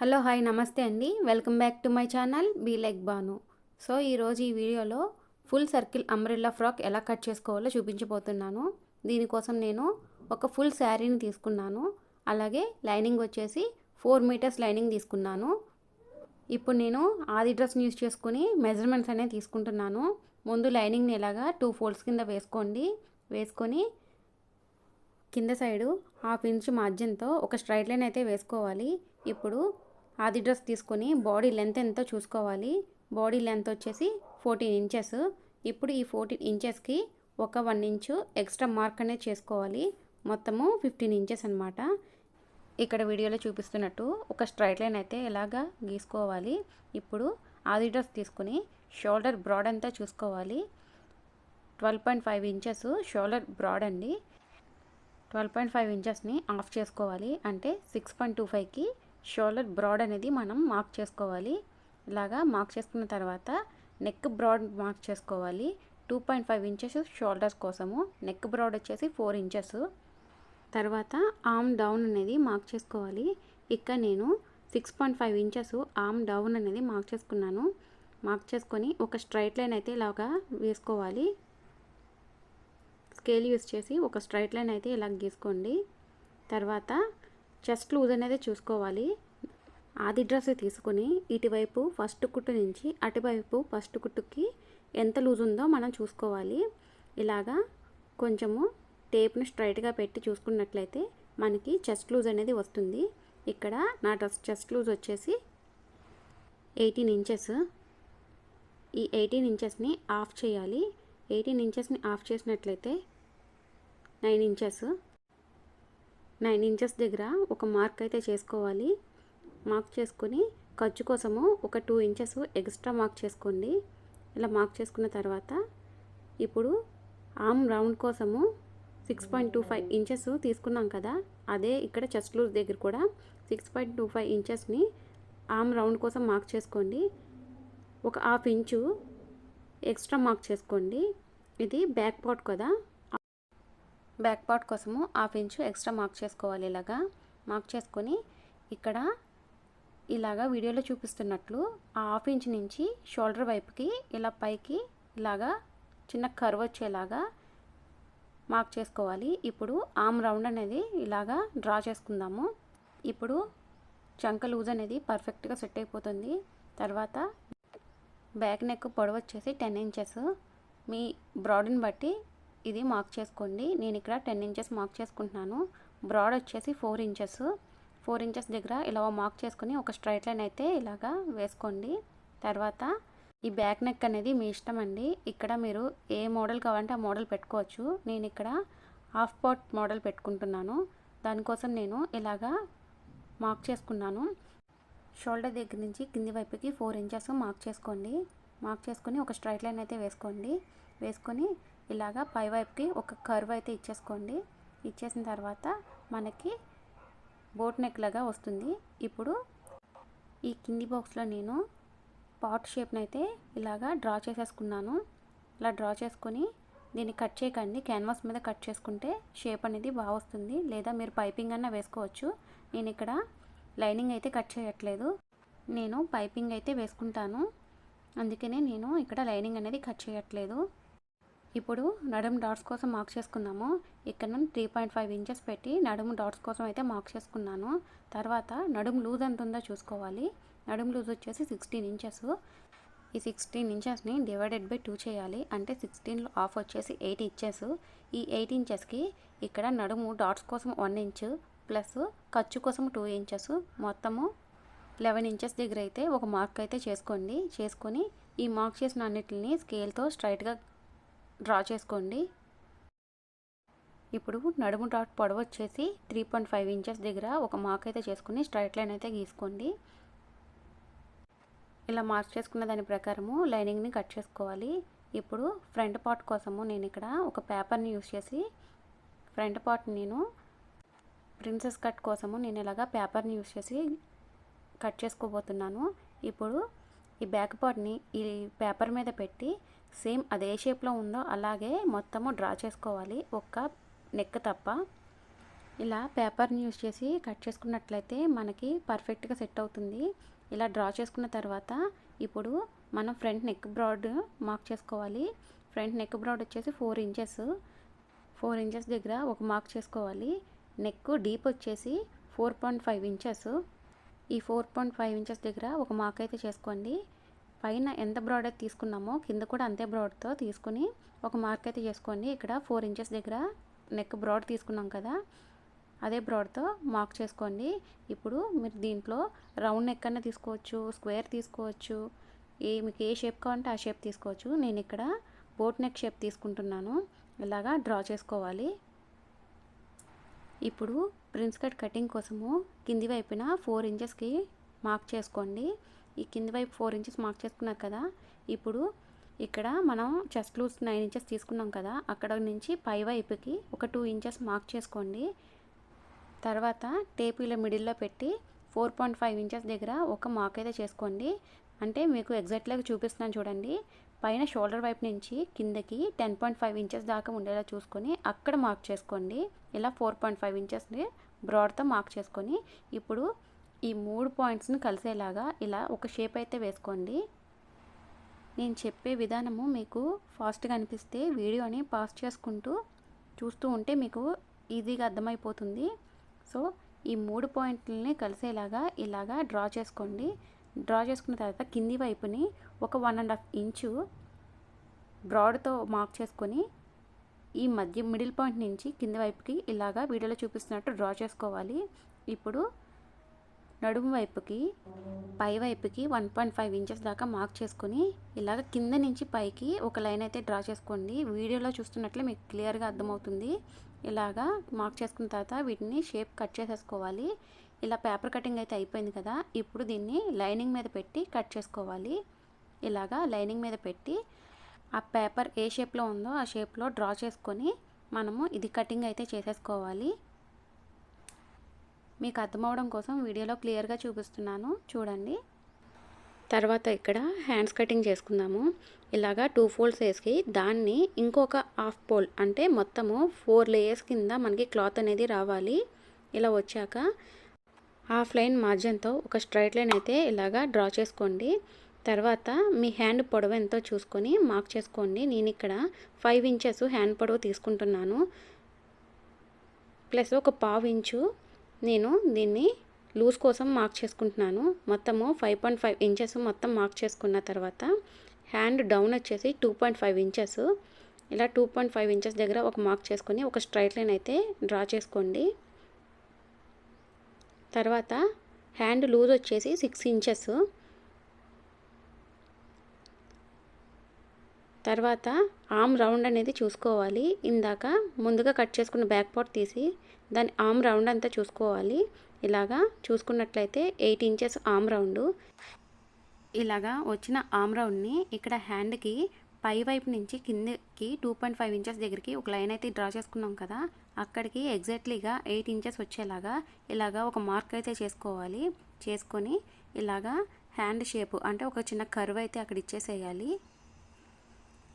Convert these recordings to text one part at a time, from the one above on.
Hello hi namaste అండి. Welcome back to my channel be like Banu. So ఈరోజు ఈ వీడియోలో ఫుల్ సర్కిల్ అంబ్రెల్లా ఫ్రాక్ ఎలా కట్ చేసుకోవాలో చూపించబోతున్నాను. దీనికోసం నేను ఒక ఫుల్ శారీని తీసుకున్నాను. అలాగే లైనింగ్ వచ్చేసి 4 మీటర్స్ లైనింగ్ తీసుకున్నాను. ఇప్పుడు నేను ఆది డ్రెస్ని యూస్ చేసుకుని మెజర్మెంట్స్ అనేవి తీసుకుంటున్నాను. ముందు లైనింగ్ని ఇలాగా 2 ఫోల్డ్స్ కింద వేసుకొని కింద సైడు 1/2 ఇంచ్ మార్జిన్తో ఒక స్ట్రైట్ లైన్ అయితే వేసుకోవాలి. ఇప్పుడు ఆది డ్రెస్ తీసుకొని బాడీ లెంత్ ఎంతో చూసుకోవాలి. బాడీ లెంత్ వచ్చేసి 14 ఇంచెస్. ఇప్పుడు ఈ 14 ఇంచెస్కి ఒక 1 ఇంచు ఎక్స్ట్రా మార్క్ అనేది చేసుకోవాలి. మొత్తము 15 ఇంచెస్ అనమాట. ఇక్కడ వీడియోలో చూపిస్తున్నట్టు ఒక స్ట్రైట్ లైన్ అయితే ఇలాగా గీసుకోవాలి. ఇప్పుడు ఆది డ్రెస్ తీసుకుని షోల్డర్ బ్రాడ్ అంతా చూసుకోవాలి. 12.5 ఇంచెస్ షోల్డర్ బ్రాడ్ అండి. 12.5 ఇంచెస్ని ఆఫ్ చేసుకోవాలి. అంటే 6.25కి షోల్డర్ బ్రాడ్ అనేది మనం మార్క్ చేసుకోవాలి. ఇలాగా మార్క్ చేసుకున్న తర్వాత నెక్ బ్రాడ్ మార్క్ చేసుకోవాలి. 2.5 ఇంచెస్ షోల్డర్స్ కోసము, నెక్ బ్రాడ్ వచ్చేసి 4 ఇంచెస్. తర్వాత ఆర్మ్ డౌన్ అనేది మార్క్ చేసుకోవాలి. ఇక్కడ నేను 6.5 ఇంచెస్ ఆర్మ్ డౌన్ అనేది మార్క్ చేసుకున్నాను. మార్క్ చేసుకొని ఒక స్ట్రైట్ లైన్ అయితే ఇలాగా వేసుకోవాలి. స్కేల్ యూస్ చేసి ఒక స్ట్రైట్ లైన్ అయితే ఇలా గీసుకోండి. తర్వాత చెస్ట్ లూజ్ అనేది చూసుకోవాలి. ఆది డ్రెస్ తీసుకొని ఇటువైపు ఫస్ట్ కుట్టు నుంచి అటువైపు ఫస్ట్ కుట్టుకి ఎంత లూజ్ ఉందో మనం చూసుకోవాలి. ఇలాగా కొంచెము టేప్ని స్ట్రైట్గా పెట్టి చూసుకున్నట్లయితే మనకి చెస్ట్ లూజ్ అనేది వస్తుంది. ఇక్కడ నా డ్రెస్ చెస్ట్ లూజ్ వచ్చేసి 18 ఇంచెస్. ఈ 18 ఇంచెస్ని ఆఫ్ చేయాలి. 18 ఇంచెస్ని ఆఫ్ చేసినట్లయితే 9 ఇంచెస్. 9 ఇంచెస్ దగ్గర ఒక మార్క్ అయితే చేసుకోవాలి. మార్క్ చేసుకొని ఖర్చు కోసము ఒక 2 ఇంచెస్ ఎక్స్ట్రా మార్క్ చేసుకోండి. ఇలా మార్క్ చేసుకున్న తర్వాత ఇప్పుడు ఆర్మ్ రౌండ్ కోసము 6.25 ఇంచెస్ తీసుకున్నాం కదా, అదే ఇక్కడ చెస్ట్ లూజ్ దగ్గర కూడా 6.25 ఇంచెస్ని ఆర్మ్ రౌండ్ కోసం మార్క్ చేసుకోండి. ఒక 1/2 ఇంచు ఎక్స్ట్రా మార్క్ చేసుకోండి. ఇది బ్యాక్ పార్ట్ కదా, బ్యాక్ పార్ట్ కోసము 1/2 ఇంచు ఎక్స్ట్రా మార్క్ చేసుకోవాలి. ఇలాగా మార్క్ చేసుకొని ఇక్కడ ఇలాగా వీడియోలో చూపిస్తున్నట్లు ఆ 1/2 ఇంచ్ నుంచి షోల్డర్ వైపుకి ఇలా పైకి ఇలాగా చిన్న కర్వ్ వచ్చేలాగా మార్క్ చేసుకోవాలి. ఇప్పుడు ఆర్మ్ రౌండ్ అనేది ఇలాగా డ్రా చేసుకుందాము. ఇప్పుడు చంక లూజ్ అనేది పర్ఫెక్ట్గా సెట్ అయిపోతుంది. తర్వాత బ్యాక్ నెక్ పొడవు వచ్చేసి 10 ఇంచెస్. మీ బ్రాడ్ని బట్టి ఇది మార్క్ చేసుకోండి. నేను ఇక్కడ 10 ఇంచెస్ మార్క్ చేసుకుంటున్నాను. బ్రాడ్ వచ్చేసి 4 ఇంచెస్. 4 ఇంచెస్ దగ్గర ఇలా మార్క్ చేసుకొని ఒక స్ట్రైట్ లైన్ అయితే ఇలాగా వేసుకోండి. తర్వాత ఈ బ్యాక్ నెక్ అనేది మీ ఇష్టం అండి. ఇక్కడ మీరు ఏ మోడల్ కావాలంటే ఆ మోడల్ పెట్టుకోవచ్చు. నేను ఇక్కడ హాఫ్ పార్ట్ మోడల్ పెట్టుకుంటున్నాను. దానికోసం నేను ఇలాగా మార్క్ చేసుకున్నాను. షోల్డర్ దగ్గర నుంచి కింది వైపుకి 4 ఇంచెస్ మార్క్ చేసుకోండి. మార్క్ చేసుకొని ఒక స్ట్రైట్ లైన్ అయితే వేసుకొని ఇలాగా పై వైపుకి ఒక కర్వ్ అయితే ఇచ్చేసుకోండి. ఇచ్చేసిన తర్వాత మనకి బోట్ నెక్ లాగా వస్తుంది. ఇప్పుడు ఈ కింది బాక్స్లో నేను పాట్ షేప్ని అయితే ఇలాగా డ్రా చేసేసుకున్నాను. ఇలా డ్రా చేసుకొని దీన్ని కట్ చేయకండి, క్యాన్వాస్ మీద కట్ చేసుకుంటే షేప్ అనేది బాగా వస్తుంది. లేదా మీరు పైపింగ్ అన్న వేసుకోవచ్చు. నేను ఇక్కడ లైనింగ్ అయితే కట్ చేయట్లేదు, నేను పైపింగ్ అయితే వేసుకుంటాను. అందుకనే నేను ఇక్కడ లైనింగ్ అనేది కట్ చేయట్లేదు. ఇప్పుడు నడుము డాట్స్ కోసం మార్క్ చేసుకుందాము. ఇక్కడ నేను 3.5 ఇంచెస్ పెట్టి నడుము డాట్స్ కోసం అయితే మార్క్ చేసుకున్నాను. తర్వాత నడుము లూజ్ ఎంత ఉందో చూసుకోవాలి. నడుము లూజ్ వచ్చేసి 16 ఇంచెస్. ఈ 16 ఇంచెస్ని డివైడెడ్ బై 2 చేయాలి. అంటే 16లో హాఫ్ వచ్చేసి 8 ఇంచెస్. ఈ 8 ఇంచెస్కి ఇక్కడ నడుము డాట్స్ కోసం 1 ఇంచు ప్లస్ ఖర్చు కోసం 2 ఇంచెస్, మొత్తము 11 ఇంచెస్ దగ్గర అయితే ఒక మార్క్ అయితే చేసుకొని ఈ మార్క్ చేసిన అన్నిటిని స్కేల్తో స్ట్రైట్గా డ్రా చేసుకోండి. ఇప్పుడు నడుము డాట్ పొడవు వచ్చేసి 3.5 ఇంచెస్ దగ్గర ఒక మార్క్ అయితే చేసుకుని స్ట్రైట్ లైన్ అయితే గీసుకోండి. ఇలా మార్క్ చేసుకున్న దాని ప్రకారము లైనింగ్ని కట్ చేసుకోవాలి. ఇప్పుడు ఫ్రంట్ పార్ట్ కోసము నేను ఇక్కడ ఒక పేపర్ని యూస్ చేసి ఫ్రంట్ పార్ట్ నేను ప్రిన్సెస్ కట్ కోసము నేను ఇలాగా పేపర్ని యూస్ చేసి కట్ చేసుకోబోతున్నాను. ఇప్పుడు ఈ బ్యాక్ పార్ట్ని ఈ పేపర్ మీద పెట్టి సేమ్ అదే షేప్లో ఉందో అలాగే మొత్తము డ్రా చేసుకోవాలి, ఒక్క నెక్ తప్ప. ఇలా పేపర్ని యూస్ చేసి కట్ చేసుకున్నట్లయితే మనకి పర్ఫెక్ట్గా సెట్ అవుతుంది. ఇలా డ్రా చేసుకున్న తర్వాత ఇప్పుడు మనం ఫ్రంట్ నెక్ బ్రాడ్ మార్క్ చేసుకోవాలి. ఫ్రంట్ నెక్ బ్రాడ్ వచ్చేసి 4 ఇంచెస్. 4 ఇంచెస్ దగ్గర ఒక మార్క్ చేసుకోవాలి. నెక్ డీప్ వచ్చేసి 4.5 ఇంచెస్. ఈ 4.5 ఇంచెస్ దగ్గర ఒక మార్క్ అయితే చేసుకోండి. పైన ఎంత బ్రాడ్ అయితే తీసుకున్నామో కింద కూడా అంతే బ్రాడ్తో తీసుకుని ఒక మార్క్ అయితే చేసుకోండి. ఇక్కడ 4 ఇంచెస్ దగ్గర నెక్ బ్రాడ్ తీసుకున్నాం కదా, అదే బ్రాడ్తో మార్క్ చేసుకోండి. ఇప్పుడు మీరు దీంట్లో రౌండ్ నెక్ అన్న తీసుకోవచ్చు, స్క్వేర్ తీసుకోవచ్చు, మీకు ఏ షేప్ కావాలంటే ఆ షేప్ తీసుకోవచ్చు. నేను ఇక్కడ బోట్ నెక్ షేప్ తీసుకుంటున్నాను. ఇలాగా డ్రా చేసుకోవాలి. ఇప్పుడు ప్రిన్స్ కట్ కటింగ్ కోసము కింది వైపున 4 ఇంచెస్కి మార్క్ చేసుకోండి. ఈ కింది వైపు 4 ఇంచెస్ మార్క్ చేసుకున్నారు కదా, ఇప్పుడు ఇక్కడ మనం చెస్ట్ లూజ్ 9 ఇంచెస్ తీసుకున్నాం కదా, అక్కడ నుంచి పై వైపుకి ఒక 2 ఇంచెస్ మార్క్ చేసుకోండి. తర్వాత టేప్ ఇలా మిడిల్లో పెట్టి 4.5 ఇంచెస్ దగ్గర ఒక మార్క్ అయితే చేసుకోండి. అంటే మీకు ఎగ్జాక్ట్గా చూపిస్తున్నాను చూడండి. పైన షోల్డర్ వైపు నుంచి కిందకి 10.5 ఇంచెస్ దాకా ఉండేలా చూసుకొని అక్కడ మార్క్ చేసుకోండి. ఇలా 4.5 ఇంచెస్ని బ్రాడ్తో మార్క్ చేసుకొని ఇప్పుడు ఈ 3 పాయింట్స్ని కలిసేలాగా ఇలా ఒక షేప్ అయితే వేసుకోండి. నేను చెప్పే విధానము మీకు ఫాస్ట్గా అనిపిస్తే వీడియోని పాస్ చేసుకుంటూ చూస్తూ ఉంటే మీకు ఈజీగా అర్థమైపోతుంది. సో ఈ 3 పాయింట్లని కలిసేలాగా ఇలాగా డ్రా చేసుకోండి. డ్రా చేసుకున్న తర్వాత కింది వైపుని ఒక 1.5 ఇంచు బ్రాడ్తో మార్క్ చేసుకొని ఈ మిడిల్ పాయింట్ నుంచి కింది వైపుకి ఇలాగా వీడియోలో చూపిస్తున్నట్టు డ్రా చేసుకోవాలి. ఇప్పుడు నడుము వైపుకి పై వైపుకి 1.5 ఇంచెస్ దాకా మార్క్ చేసుకొని ఇలాగ కింద నుంచి పైకి ఒక లైన్ అయితే డ్రా చేసుకోండి. వీడియోలో చూస్తున్నట్లే మీకు క్లియర్గా అర్థమవుతుంది. ఇలాగా మార్క్ చేసుకున్న తర్వాత వీటిని షేప్ కట్ చేసేసుకోవాలి. ఇలా పేపర్ కటింగ్ అయితే అయిపోయింది కదా, ఇప్పుడు దీన్ని లైనింగ్ మీద పెట్టి కట్ చేసుకోవాలి. ఇలాగా లైనింగ్ మీద పెట్టి ఆ పేపర్ ఏ షేప్లో ఉందో ఆ షేప్లో డ్రా చేసుకొని మనము ఇది కటింగ్ అయితే చేసేసుకోవాలి. మీకు అర్థమవడం కోసం వీడియోలో క్లియర్గా చూపిస్తున్నాను చూడండి. తర్వాత ఇక్కడ హ్యాండ్స్ కటింగ్ చేసుకుందాము. ఇలాగా 2 ఫోల్డ్స్ వేసి దాన్ని ఇంకొక హాఫ్ ఫోల్డ్ అంటే మొత్తము 4 లేయర్స్ కింద మనకి క్లాత్ అనేది రావాలి. ఇలా వచ్చాక హాఫ్ లైన్ మార్జిన్తో ఒక స్ట్రైట్ లైన్ అయితే ఇలాగా డ్రా చేసుకోండి. తర్వాత మీ హ్యాండ్ పొడవు ఎంతో చూసుకొని మార్క్ చేసుకోండి. నేను ఇక్కడ 5 ఇంచెస్ హ్యాండ్ పొడవు తీసుకుంటున్నాను. ప్లస్ ఒక 1/2 ఇంచు నేను దీన్ని లూజ్ కోసం మార్క్ చేసుకుంటున్నాను. మొత్తము 5.5 ఇంచెస్ మొత్తం మార్క్ చేసుకున్న తర్వాత హ్యాండ్ డౌన్ వచ్చేసి 2.5 ఇంచెస్. ఇలా 2.5 ఇంచెస్ దగ్గర ఒక మార్క్ చేసుకొని ఒక స్ట్రైట్ లైన్ అయితే డ్రా చేసుకోండి. తర్వాత హ్యాండ్ లూజ్ వచ్చేసి 6 ఇంచెస్. తర్వాత ఆర్మ్ రౌండ్ అనేది చూసుకోవాలి. ఇందాక ముందుగా కట్ చేసుకున్న బ్యాక్ పార్ట్ తీసి దాని ఆర్మ్ రౌండ్ అంతా చూసుకోవాలి. ఇలాగా చూసుకున్నట్లయితే 8 ఇంచెస్ ఆర్మ్ రౌండ్. ఇలాగా వచ్చిన ఆర్మ్ రౌండ్ని ఇక్కడ హ్యాండ్కి పై వైపు నుంచి కిందకి 2.5 ఇంచెస్ దగ్గరికి ఒక లైన్ అయితే డ్రా చేసుకున్నాం కదా, అక్కడికి ఎగ్జాక్ట్లీగా 8 ఇంచెస్ వచ్చేలాగా ఇలాగా ఒక మార్క్ అయితే చేసుకోవాలి. చేసుకొని ఇలాగా హ్యాండ్ షేప్ అంటే ఒక చిన్న కర్వ్ అయితే అక్కడ ఇచ్చేసేయాలి.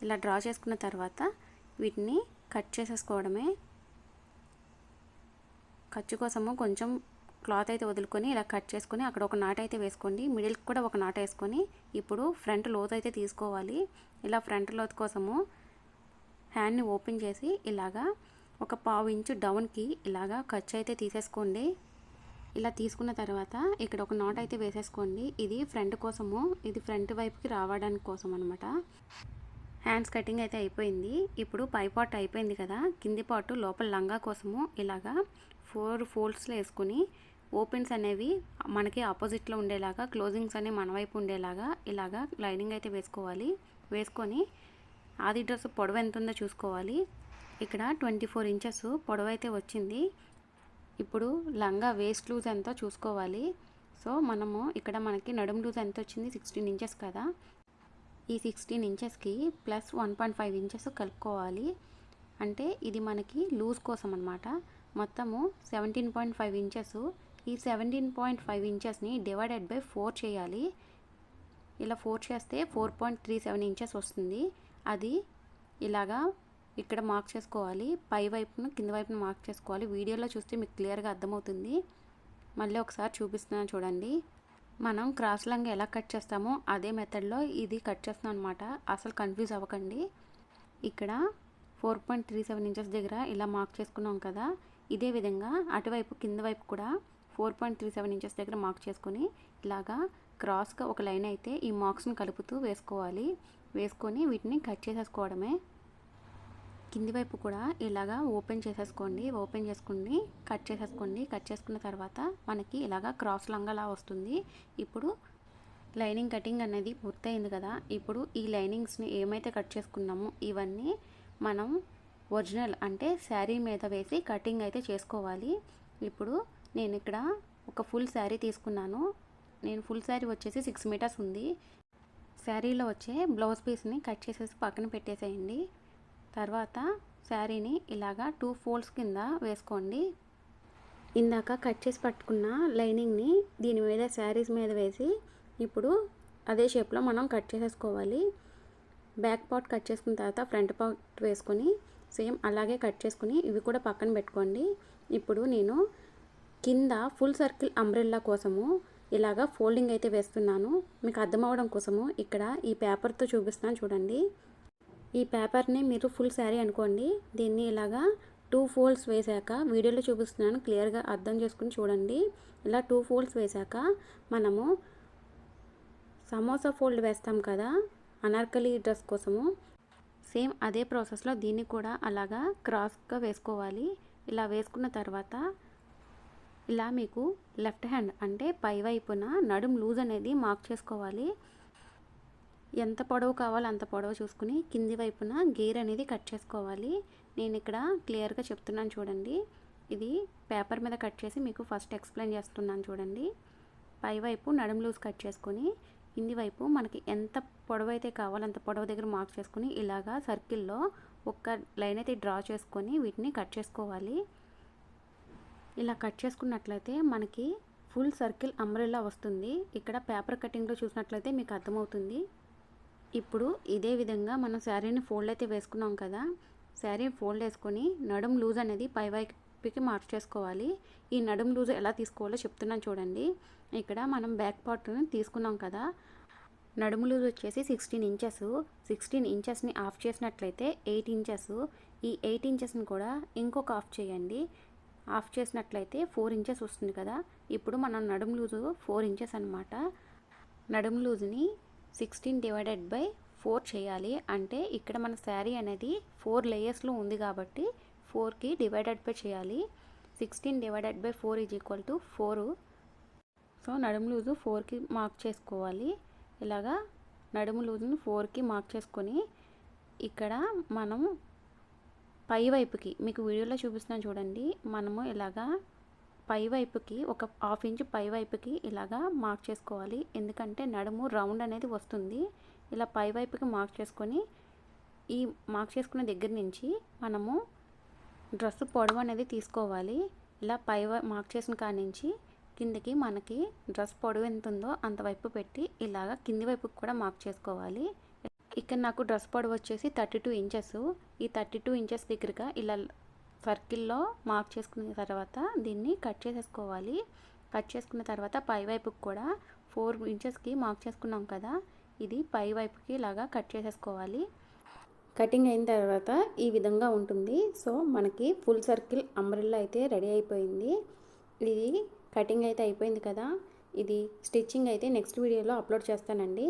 ఇలా డ్రా చేసుకున్న తర్వాత వీటిని కట్ చేసేసుకోవడమే. ఖర్చు కోసము కొంచెం క్లాత్ అయితే వదులుకొని ఇలా కట్ చేసుకొని అక్కడ ఒక నాట్ అయితే వేసుకోండి. మిడిల్కి కూడా ఒక నాట్ వేసుకొని ఇప్పుడు ఫ్రంట్ లోత్ అయితే తీసుకోవాలి. ఇలా ఫ్రంట్ లోత్ కోసము హ్యాండ్ని ఓపెన్ చేసి ఇలాగా ఒక 1/2 ఇంచు డౌన్కి ఇలాగా ఖర్చు అయితే తీసేసుకోండి. ఇలా తీసుకున్న తర్వాత ఇక్కడ ఒక నాట్ అయితే వేసేసుకోండి. ఇది ఫ్రంట్ కోసము, ఇది ఫ్రంట్ వైపుకి రావడానికి కోసం అనమాట. హ్యాండ్స్ కటింగ్ అయితే అయిపోయింది. ఇప్పుడు పై పార్ట్ అయిపోయింది కదా, కింది పార్ట్ లోపల లంగా కోసము ఇలాగా 4 ఫోల్డ్స్లో వేసుకుని ఓపెన్స్ అనేవి మనకి ఆపోజిట్లో ఉండేలాగా, క్లోజింగ్స్ అనేవి మన వైపు ఉండేలాగా ఇలాగా లైనింగ్ అయితే వేసుకోవాలి. వేసుకొని ఆది డ్రెస్ పొడవు ఎంత ఉందో చూసుకోవాలి. ఇక్కడ 24 ఇంచెస్ పొడవు అయితే వచ్చింది. ఇప్పుడు లంగా వేస్ట్ లూజ్ ఎంతో చూసుకోవాలి. సో మనము ఇక్కడ మనకి నడుము లూజ్ ఎంత వచ్చింది, 16 ఇంచెస్ కదా, ఈ 16 ఇంచెస్కి ప్లస్ 1.5 ఇంచెస్ కలుపుకోవాలి. అంటే ఇది మనకి లూజ్ కోసం అనమాట. మొత్తము 17.5 ఇంచెస్. ఈ 17.5 ఇంచెస్ని డివైడెడ్ బై 4 చేయాలి. ఇలా 4 చేస్తే 4.37 ఇంచెస్ వస్తుంది. అది ఇలాగా ఇక్కడ మార్క్ చేసుకోవాలి. పై వైపును కింద వైపును మార్క్ చేసుకోవాలి. వీడియోలో చూస్తే మీకు క్లియర్గా అర్థమవుతుంది. మళ్ళీ ఒకసారి చూపిస్తున్నాను చూడండి. మనం క్రాస్ లంగా ఎలా కట్ చేస్తామో అదే మెథడ్లో ఇది కట్ చేస్తున్నాం అనమాట. అసలు కన్ఫ్యూజ్ అవ్వకండి. ఇక్కడ 4.37 ఇంచెస్ దగ్గర ఇలా మార్క్ చేసుకున్నాం కదా, ఇదే విధంగా అటువైపు కింద వైపు కూడా 4.37 ఇంచెస్ దగ్గర మార్క్ చేసుకొని ఇలాగా క్రాస్గా ఒక లైన్ అయితే ఈ మార్క్స్ని కలుపుతూ వేసుకోవాలి. వేసుకొని వీటిని కట్ చేసేసుకోవడమే. కింది వైపు కూడా ఇలాగా ఓపెన్ చేసేసుకోండి. ఓపెన్ చేసుకుని కట్ చేసేసుకోండి. కట్ చేసుకున్న తర్వాత మనకి ఇలాగా క్రాస్ లంగాలా వస్తుంది. ఇప్పుడు లైనింగ్ కటింగ్ అనేది పూర్తయింది కదా, ఇప్పుడు ఈ లైనింగ్స్ని ఏమైతే కట్ చేసుకున్నామో ఇవన్నీ మనం ఒరిజినల్ అంటే శారీ మీద వేసి కటింగ్ అయితే చేసుకోవాలి. ఇప్పుడు నేను ఇక్కడ ఒక ఫుల్ శారీ తీసుకున్నాను. నేను ఫుల్ శారీ వచ్చేసి 6 మీటర్స్ ఉంది. శారీలో వచ్చే బ్లౌజ్ పీస్ని కట్ చేసేసి పక్కన పెట్టేసేయండి. తర్వాత శారీని ఇలాగా 2 ఫోల్డ్స్ కింద వేసుకోండి. ఇందాక కట్ చేసి పట్టుకున్న లైనింగ్ని దీని మీద శారీస్ మీద వేసి ఇప్పుడు అదే షేప్లో మనం కట్ చేసేసుకోవాలి. బ్యాక్ పార్ట్ కట్ చేసుకున్న తర్వాత ఫ్రంట్ పార్ట్ వేసుకొని సేమ్ అలాగే కట్ చేసుకుని ఇవి కూడా పక్కన పెట్టుకోండి. ఇప్పుడు నేను కింద ఫుల్ సర్కిల్ అంబ్రెల్లా కోసము ఇలాగా ఫోల్డింగ్ అయితే వేస్తున్నాను. మీకు అర్థం అవ్వడం కోసము ఇక్కడ ఈ పేపర్తో చూపిస్తున్నాను చూడండి. ఈ పేపర్ని మీరు ఫుల్ శారీ అనుకోండి. దీన్ని ఇలాగా 2 ఫోల్డ్స్ వేసాక వీడియోలో చూపిస్తున్నాను, క్లియర్గా అర్థం చేసుకుని చూడండి. ఇలా 2 ఫోల్డ్స్ వేసాక మనము సమోసా ఫోల్డ్ వేస్తాం కదా అనార్కలి డ్రెస్ కోసము, సేమ్ అదే ప్రాసెస్లో దీన్ని కూడా అలాగా క్రాస్గా వేసుకోవాలి. ఇలా వేసుకున్న తర్వాత ఇలా మీకు లెఫ్ట్ హ్యాండ్ అంటే పై వైపున నడుం లూజ్ అనేది మార్క్ చేసుకోవాలి. ఎంత పొడవు కావాలో అంత పొడవు చూసుకుని కింది వైపున గేర్ అనేది కట్ చేసుకోవాలి. నేను ఇక్కడ క్లియర్గా చెప్తున్నాను చూడండి. ఇది పేపర్ మీద కట్ చేసి మీకు ఫస్ట్ ఎక్స్ప్లెయిన్ చేస్తున్నాను చూడండి. పై వైపు నడుం లూజ్ కట్ చేసుకొని కింది వైపు మనకి ఎంత పొడవు అయితే కావాలో అంత పొడవు దగ్గర మార్క్ చేసుకుని ఇలాగా సర్కిల్లో ఒక లైన్ అయితే డ్రా చేసుకొని వీటిని కట్ చేసుకోవాలి. ఇలా కట్ చేసుకున్నట్లయితే మనకి ఫుల్ సర్కిల్ అంబ్రెల్లా వస్తుంది. ఇక్కడ పేపర్ కటింగ్లో చూసినట్లయితే మీకు అర్థమవుతుంది. ఇప్పుడు ఇదే విధంగా మనం శారీని ఫోల్డ్ అయితే వేసుకున్నాం కదా, శారీని ఫోల్డ్ వేసుకొని నడుం లూజ్ అనేది పై వైపుకి మార్క్ చేసుకోవాలి. ఈ నడుం లూజ్ ఎలా తీసుకోవాలో చెప్తున్నాను చూడండి. ఇక్కడ మనం బ్యాక్ పార్ట్ని తీసుకున్నాం కదా, నడుము లూజ్ వచ్చేసి 16 ఇంచెస్. 16 ఇంచెస్ని ఆఫ్ చేసినట్లయితే 8 ఇంచెస్. ఈ 8 ఇంచెస్ని కూడా ఇంకొక ఆఫ్ చేయండి. ఆఫ్ చేసినట్లయితే 4 ఇంచెస్ వస్తుంది కదా. ఇప్పుడు మనం నడుము లూజు 4 ఇంచెస్ అనమాట. నడుము లూజ్ని 16/4 చేయాలి. అంటే ఇక్కడ మన శారీ అనేది 4 లేయర్స్లో ఉంది కాబట్టి 4కి డివైడెడ్ బై చేయాలి. 16/4 = 4. సో నడుము లూజు 4కి మార్క్ చేసుకోవాలి. ఇలాగా నడుము లూజుని 4కి మార్క్ చేసుకొని ఇక్కడ మనం పై వైపుకి మీకు వీడియోలో చూపిస్తున్నాను చూడండి. మనము ఇలాగా పై వైపుకి ఒక 1/2 ఇంచ్ పై వైపుకి ఇలాగా మార్క్ చేసుకోవాలి. ఎందుకంటే నడుము రౌండ్ అనేది వస్తుంది. ఇలా పై వైపుకి మార్క్ చేసుకొని ఈ మార్క్ చేసుకున్న దగ్గర నుంచి మనము డ్రెస్ పొడవు అనేది తీసుకోవాలి. ఇలా మార్క్ చేసిన కాడి నుంచి కిందకి మనకి డ్రెస్ పొడవు ఎంత ఉందో అంతవైపు పెట్టి ఇలాగా కింది వైపుకి కూడా మార్క్ చేసుకోవాలి. ఇక్కడ నాకు డ్రెస్ పొడవు వచ్చేసి 32 ఇంచెస్. ఈ 32 ఇంచెస్ దగ్గరగా ఇలా సర్కిల్లో మార్క్ చేసుకున్న తర్వాత దీన్ని కట్ చేసేసుకోవాలి. కట్ చేసుకున్న తర్వాత పై వైపుకి కూడా 4 ఇంచెస్కి మార్క్ చేసుకున్నాం కదా, ఇది పై వైపుకి ఇలాగా కట్ చేసేసుకోవాలి. కటింగ్ అయిన తర్వాత ఈ విధంగా ఉంటుంది. సో మనకి ఫుల్ సర్కిల్ అంబ్రెల్లా అయితే రెడీ అయిపోయింది. ఇది కటింగ్ అయితే అయిపోయింది కదా, ఇది స్టిచ్చింగ్ అయితే నెక్స్ట్ వీడియోలో అప్లోడ్ చేస్తానండి.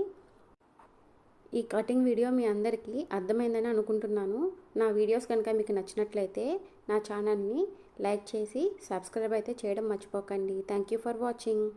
ఈ కటింగ్ వీడియో మీ అందరికీ అర్థమైందని అనుకుంటున్నాను. నా వీడియోస్ కనుక మీకు నచ్చినట్లయితే నా ఛానల్ని లైక్ చేసి సబ్స్క్రైబ్ అయితే చేయడం మర్చిపోకండి. Thank you for watching.